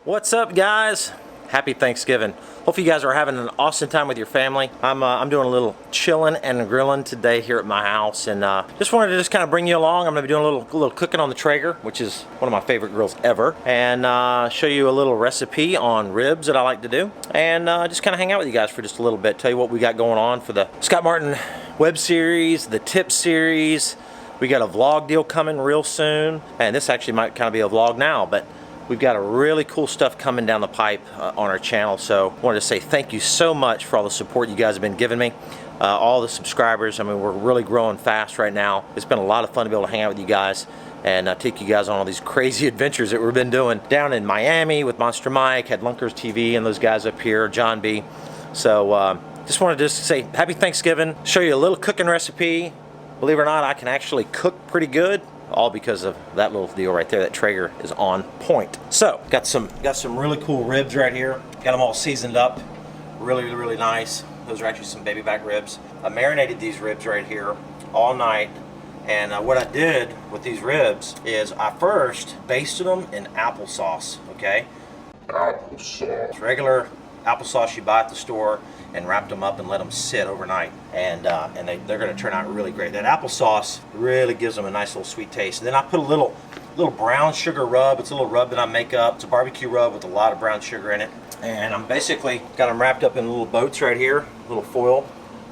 What's up, guys? Happy Thanksgiving. Hope you guys are having an awesome time with your family. I'm doing a little chilling and grilling today here at my house, and just wanted to kind of bring you along. I'm gonna be doing a little cooking on the Traeger, which is one of my favorite grills ever, and show you a little recipe on ribs that I like to do, and just kind of hang out with you guys for just a little bit, tell you what we got going on for the Scott Martin web series, the tip series. We got a vlog deal coming real soon, and this actually might kind of be a vlog now, but we've got a really cool stuff coming down the pipe on our channel. So I wanted to say thank you so much for all the support you guys have been giving me, all the subscribers. I mean, we're really growing fast right now. It's been a lot of fun to be able to hang out with you guys and take you guys on all these crazy adventures that we've been doing down in Miami with Monster Mike, had Lunkers TV and those guys up here, John B. So just wanted to say happy Thanksgiving, show you a little cooking recipe. Believe it or not, I can actually cook pretty good, all because of that little deal right there. That Traeger is on point. So got some really cool ribs right here. Got them all seasoned up, really nice. Those are actually some baby back ribs. I marinated these ribs right here all night, and what I did with these ribs is I first basted them in applesauce. Okay, applesauce, regular applesauce you buy at the store, and wrapped them up and let them sit overnight, and they're going to turn out really great. That applesauce really gives them a nice little sweet taste. And then I put a little brown sugar rub. It's a little rub that I make up. It's a barbecue rub with a lot of brown sugar in it, and I'm basically got them wrapped up in little boats right here, little foil.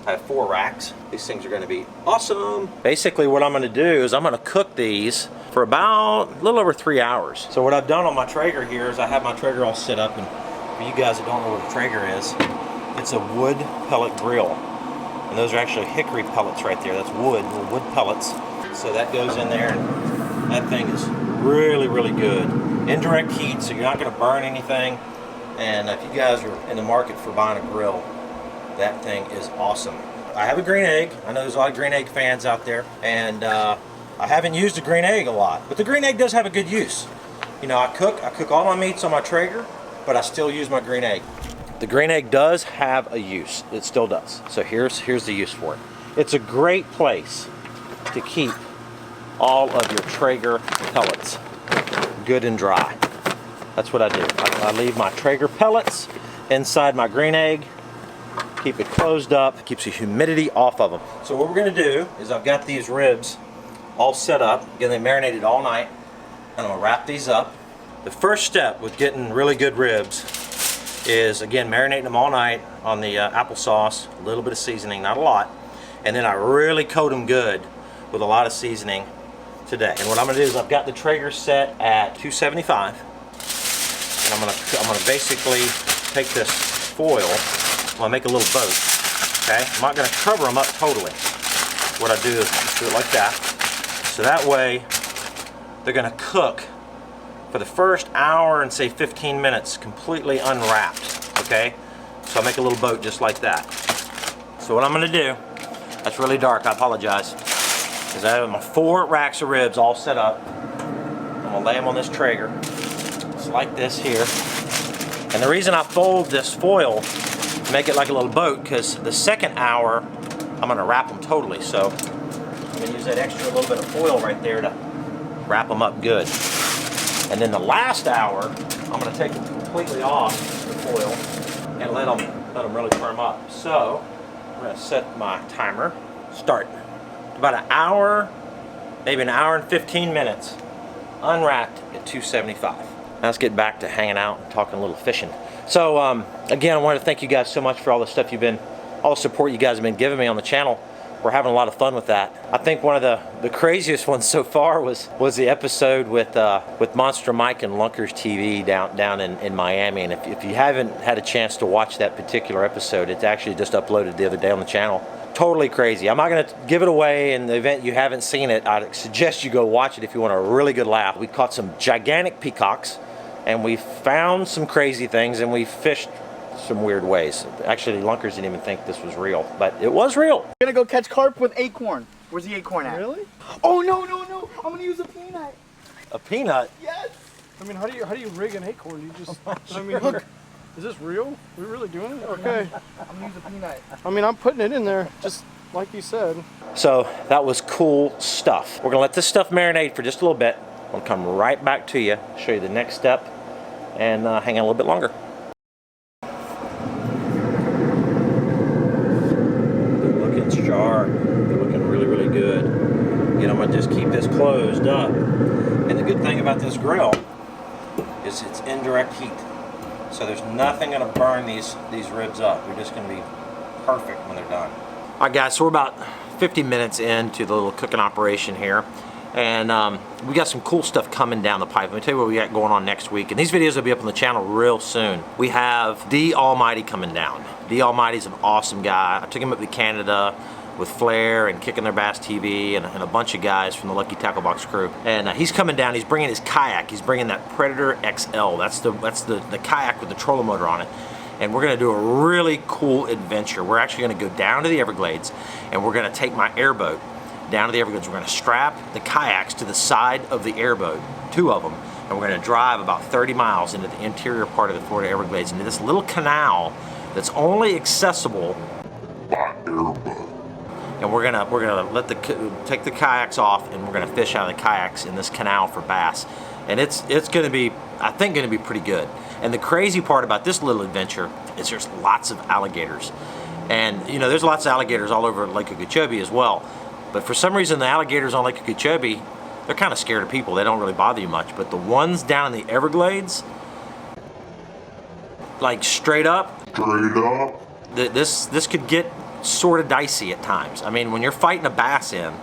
I have 4 racks. These things are going to be awesome. Basically what I'm going to do is I'm going to cook these for about a little over 3 hours. So what I've done on my Traeger here is I have my Traeger all set up, and for you guys that don't know what a Traeger is, it's a wood pellet grill, and those are actually hickory pellets right there. That's wood, little wood pellets. So that goes in there, and that thing is really good. Indirect heat, so you're not going to burn anything. And if you guys are in the market for buying a grill, that thing is awesome. I have a green egg. I know there's a lot of green egg fans out there, and I haven't used a green egg a lot, but the green egg does have a good use. You know, I cook all my meats on my Traeger, but I still use my green egg. The green egg does have a use. It still does. So here's the use for it. It's a great place to keep all of your Traeger pellets good and dry. That's what I do. I leave my Traeger pellets inside my green egg, keep it closed up, keeps the humidity off of them. So what we're gonna do is I've got these ribs all set up. Again, they marinated all night, and I'm gonna wrap these up. The first step with getting really good ribs is, again, marinating them all night on the applesauce, a little bit of seasoning, not a lot, and then I really coat them good with a lot of seasoning today. And what I'm going to do is I've got the Traeger set at 275, and I'm going to basically take this foil, I'm going to make a little boat. Okay, I'm not going to cover them up totally. What I do is just do it like that, so that way they're going to cook for the first hour and say 15 minutes completely unwrapped. Okay, so I make a little boat just like that. So what I'm going to do, that's really dark, I apologize, is I have my 4 racks of ribs all set up. I'm going to lay them on this Traeger just like this here, and the reason I fold this foil to make it like a little boat, because the second hour I'm going to wrap them totally. So I'm going to use that extra little bit of foil right there to wrap them up good. And then the last hour, I'm going to take them completely off the foil and let them really firm up. So I'm going to set my timer, start. About an hour, maybe an hour and 15 minutes, unwrapped at 275. Now let's get back to hanging out and talking a little fishing. So again, I wanted to thank you guys so much for all the stuff all the support you guys have been giving me on the channel. We're having a lot of fun with that. I think one of the craziest ones so far was the episode with Monster Mike and Lunkers TV down in Miami. And if you haven't had a chance to watch that particular episode, it's actually just uploaded the other day on the channel. Totally crazy. I'm not going to give it away in the event you haven't seen it. I'd suggest you go watch it if you want a really good laugh. We caught some gigantic peacocks, and we found some crazy things, and we fished some weird ways. Actually, Lunkers didn't even think this was real, but it was real. We're gonna go catch carp with acorn. Where's the acorn at? Really? Oh no! I'm gonna use a peanut. A peanut? Yes. I mean, how do you rig an acorn? You just I mean, look, is this real? We're really doing it? Okay. I'm gonna use a peanut. I mean, I'm putting it in there, just like you said. So that was cool stuff. We're gonna let this stuff marinate for just a little bit. I'll come right back to you, show you the next step, and hang out a little bit longer. Good looking char. They're looking really, really good. Again, I'm going to just keep this closed up. And the good thing about this grill is it's indirect heat. So there's nothing going to burn these ribs up. They're just going to be perfect when they're done. All right, guys, so we're about 50 minutes into the little cooking operation here. And we got some cool stuff coming down the pipe. Let me tell you what we got going on next week. And these videos will be up on the channel real soon. We have D Almighty coming down. D Almighty's an awesome guy. I took him up to Canada with Flair and Kicking Their Bass TV and a bunch of guys from the Lucky Tackle Box crew. And he's coming down, he's bringing his kayak. He's bringing that Predator XL. That's the kayak with the trolling motor on it. And we're gonna do a really cool adventure. We're actually gonna go down to the Everglades and we're gonna take my airboat down to the Everglades. We're gonna strap the kayaks to the side of the airboat, 2 of them, and we're gonna drive about 30 miles into the interior part of the Florida Everglades, into this little canal that's only accessible by airboat. And we're gonna take the kayaks off, and we're gonna fish out of the kayaks in this canal for bass. And it's gonna be, I think, gonna be pretty good. And the crazy part about this little adventure is there's lots of alligators. And you know, there's lots of alligators all over Lake Okeechobee as well. But for some reason, the alligators on Lake Okeechobee, they're kind of scared of people. They don't really bother you much. But the ones down in the Everglades, like straight up, this could get sort of dicey at times. I mean, when you're fighting a bass in,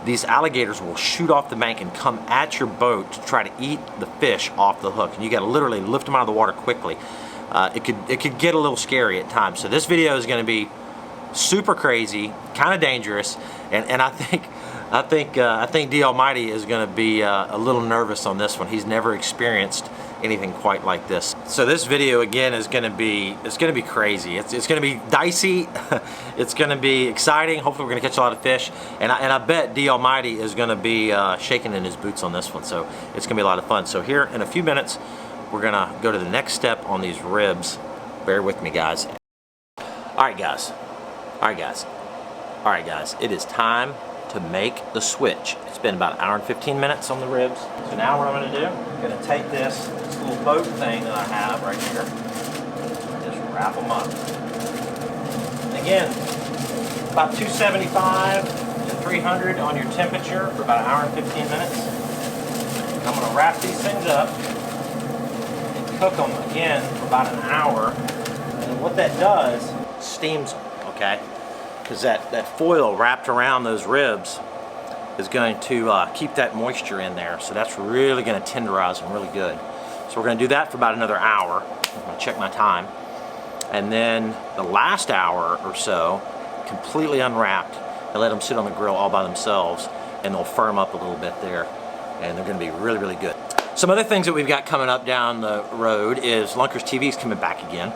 these alligators will shoot off the bank and come at your boat to try to eat the fish off the hook, and you got to literally lift them out of the water quickly. It could get a little scary at times. So this video is going to be super crazy, kind of dangerous, and I think D Almighty is going to be a little nervous on this one. He's never experienced anything quite like this. So this video again is going to be crazy. It's going to be dicey. It's going to be exciting. Hopefully we're going to catch a lot of fish, and I bet D Almighty is going to be shaking in his boots on this one. So it's going to be a lot of fun. So here in a few minutes we're going to go to the next step on these ribs. Bear with me, guys. All right, guys. It is time to make the switch. It's been about 1 hour and 15 minutes on the ribs. So now what I'm going to do, I'm going to take this little boat thing that I have right here, just wrap them up. And again, about 275 to 300 on your temperature for about 1 hour and 15 minutes. I'm going to wrap these things up and cook them again for about an hour. And what that does, steams them, okay? Because that foil wrapped around those ribs is going to keep that moisture in there. So that's really going to tenderize them really good. So we're going to do that for about another hour. I'm going to check my time. And then the last hour or so, completely unwrapped, and let them sit on the grill all by themselves, and they'll firm up a little bit there. And they're going to be really, really good. Some other things that we've got coming up down the road is Lunkers TV is coming back again.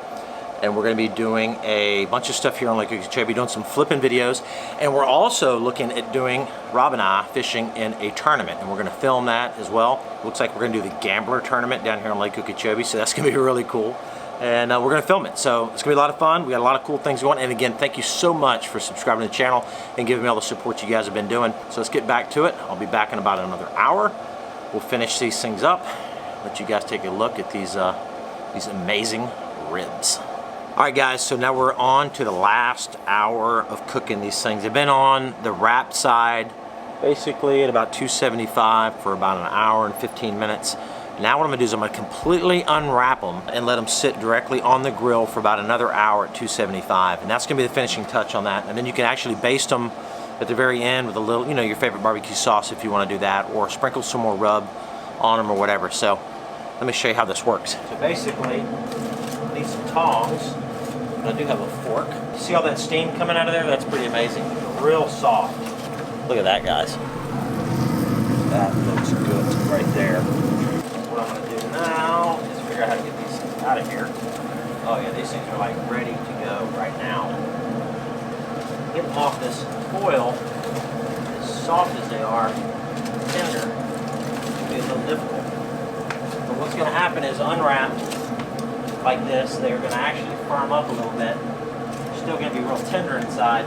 And we're going to be doing a bunch of stuff here on Lake Okeechobee, doing some flipping videos. And we're also looking at doing, Rob and I, fishing in a tournament. And we're going to film that as well. Looks like we're going to do the Gambler Tournament down here on Lake Okeechobee. So that's going to be really cool. And we're going to film it. So it's going to be a lot of fun. We got a lot of cool things going. And again, thank you so much for subscribing to the channel and giving me all the support you guys have been doing. So let's get back to it. I'll be back in about another hour. We'll finish these things up. Let you guys take a look at these amazing ribs. Alright guys, so now we're on to the last hour of cooking these things. They've been on the wrap side basically at about 275 for about 1 hour and 15 minutes. Now what I'm going to do is I'm going to completely unwrap them and let them sit directly on the grill for about another hour at 275. And that's going to be the finishing touch on that. And then you can actually baste them at the very end with a little, you know, your favorite barbecue sauce if you want to do that, or sprinkle some more rub on them or whatever. So let me show you how this works. So basically, I need some tongs. I do have a fork. See all that steam coming out of there? That's pretty amazing. Real soft. Look at that, guys. That looks good right there. What I'm going to do now is figure out how to get these things out of here. Oh yeah, these things are like ready to go right now. Get them off this foil, as soft as they are, tender, it'll be a little difficult. But what's going to happen is unwrapped like this, they're going to actually firm up a little bit. They're still going to be real tender inside,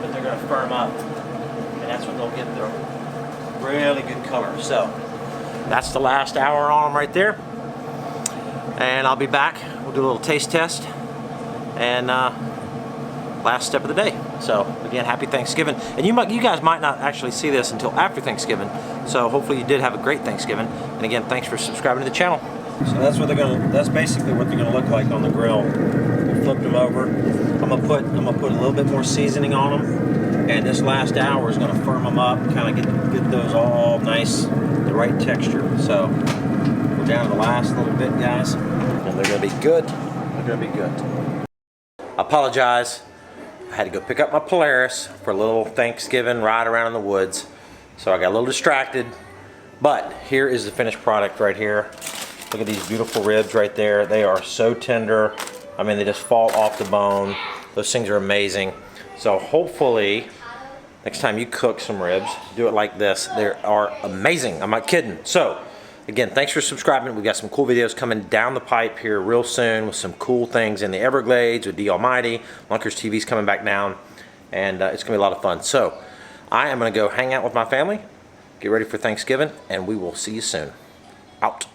but they're going to firm up, and that's when they'll get their really good color. So that's the last hour on them right there. and I'll be back. We'll do a little taste test and last step of the day. So again, happy Thanksgiving. And you guys might not actually see this until after Thanksgiving. So hopefully you did have a great Thanksgiving. And again, thanks for subscribing to the channel. So that's basically what they're gonna look like on the grill. We flipped them over. I'm gonna put a little bit more seasoning on them. And this last hour is gonna firm them up, kind of get those all nice, the right texture. So we're down to the last little bit, guys. And they're gonna be good. They're gonna be good. I apologize. I had to go pick up my Polaris for a little Thanksgiving ride around in the woods. So I got a little distracted. But here is the finished product right here. Look at these beautiful ribs right there. They are so tender. I mean, they just fall off the bone. Those things are amazing. So hopefully, next time you cook some ribs, do it like this. They are amazing. I'm not kidding. So, again, thanks for subscribing. We've got some cool videos coming down the pipe here real soon with some cool things in the Everglades with D Almighty. Lunkers TV's coming back down, and it's going to be a lot of fun. So, I am going to go hang out with my family, get ready for Thanksgiving, and we will see you soon. Out.